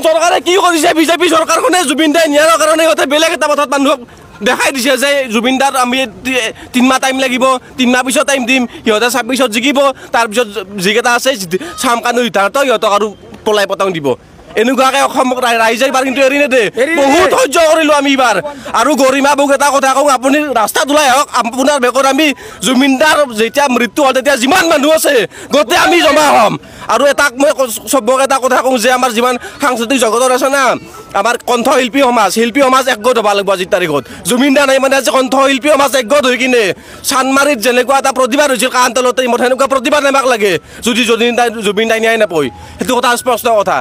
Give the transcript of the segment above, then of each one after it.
চৰকাৰে কি কৰিছে বিজেপি চৰকাৰখনে জুবিন দাই নিয়াৰ কাৰণে সিহঁতে বেলেগ এটা পথত মানুহক দেখাই দিছে যে জুবিন দাৰ আমি 3 মাহ টাইম লাগিব 3 মাহ পিছত টাইম দিম সিহঁতে 26ত জিকিব তাৰপিছত যিকেইটা আছে চামকানু সিদ্ধাৰ্থ সিহঁতক আৰু পলাই পতাং দিব এনেকুৱাকে অসম ৰাইজে এইবাৰ কিন্তু এৰি নেদে বহুত সহ্য কৰিলো আমি এইবাৰ আৰু গৰিমা বুক এটা কথা কওঁ আপুনি ৰাস্তাত ওলাই আহক আপোনাৰ বেকত আমি জুবিন দাৰ যেতিয়া মৃত্যু হ'ল তেতিয়া যিমান মানুহ আছে গোটেই আমি জমা হ'ম আৰু এটাক মই চবক এটা কথা কওঁ যে আমাৰ যিমান সাংস্কৃতিক জগতৰ আছে না আমাৰ কণ্ঠশিল্পী সমাজ একগোট হ'ব লাগিব আজিৰ তাৰিখত জুবিন দা নাই মানে আজি কণ্ঠশিল্পী সমাজ একগোট হৈ কিনে চানমাৰীত যেনেকুৱা এটা প্ৰতিবাদ হৈছিল কান্তলতে সেনেকুৱা প্ৰতিবাদ নামাক লাগে যদি জুবিন দাই ন্যায় নাপায় সেইটো কথা স্পষ্ট কথা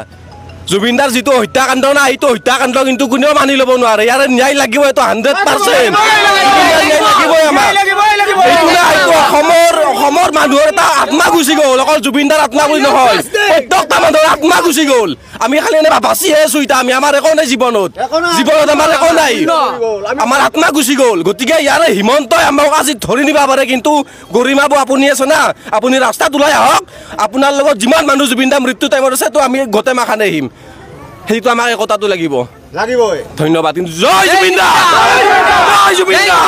জুবিন দাৰ যিটো হত্যাকাণ্ড না সেইটো হত্যাকাণ্ড কিন্তু কোনেও মানি ল'ব নোৱাৰে ইয়াৰে ন্যায় লাগিব এইটো 100% অসমৰ মানুহৰ এটা আত্মা গুচি গ'ল অকল জুবিন দাৰ আত্মা বুলি নহয় প্ৰত্যেকটা মানুহৰ আত্মা গুচি গ'ল আমি খালি এনে বাচিহে আছো এতিয়া আমাৰ একো নাই জীৱনত আমাৰ একো নাই আমাৰ আত্মা গুচি গ'ল গতিকে ইয়াৰে হিমন্তই আমাক আজি ধৰি নিব পাৰে কিন্তু গৰিমা বৌ আপুনি আছে না আপুনি ৰাস্তাত ওলাই আহক আপোনাৰ লগত যিমান মানুহ জুবিন দাৰ মৃত্যু টাইমত আছে তো আমি গোটেই মাখানে আহিম সেইটো আমাক একতাটো লাগিব ধন্যবাদ কিন্তু জয় জুবিন দা জয় জুবিন দা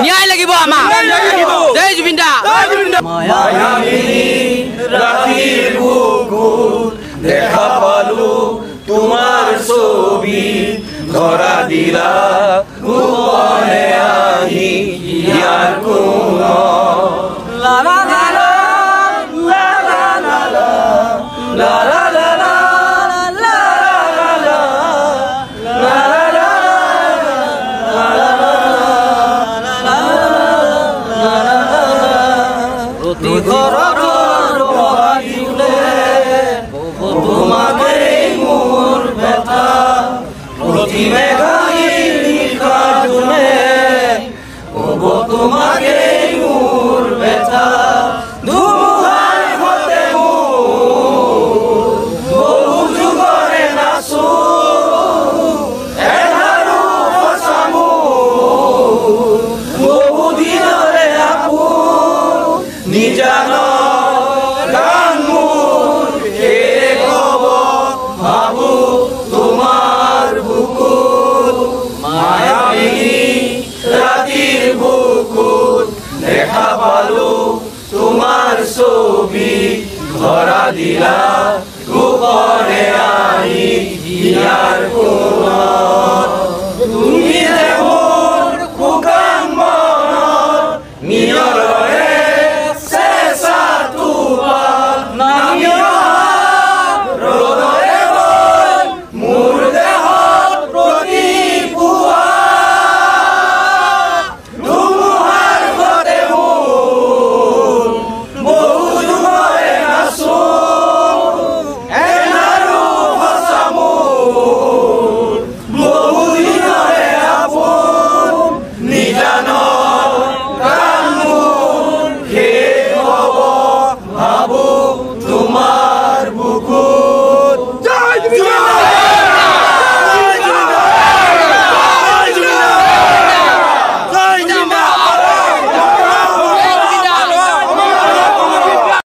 ন্যায় লাগিব আমাক জয় জুবিন দা মায়াবিনী ৰাতিৰ বুকুত দেখা পালো তোমাৰ ছবি ধৰা দিলা গোপনে আহি ইয়াৰ কোন লা লা লা লা লা লা লা ধৰা দিলা গোপনে আহি ইয়াৰ কোন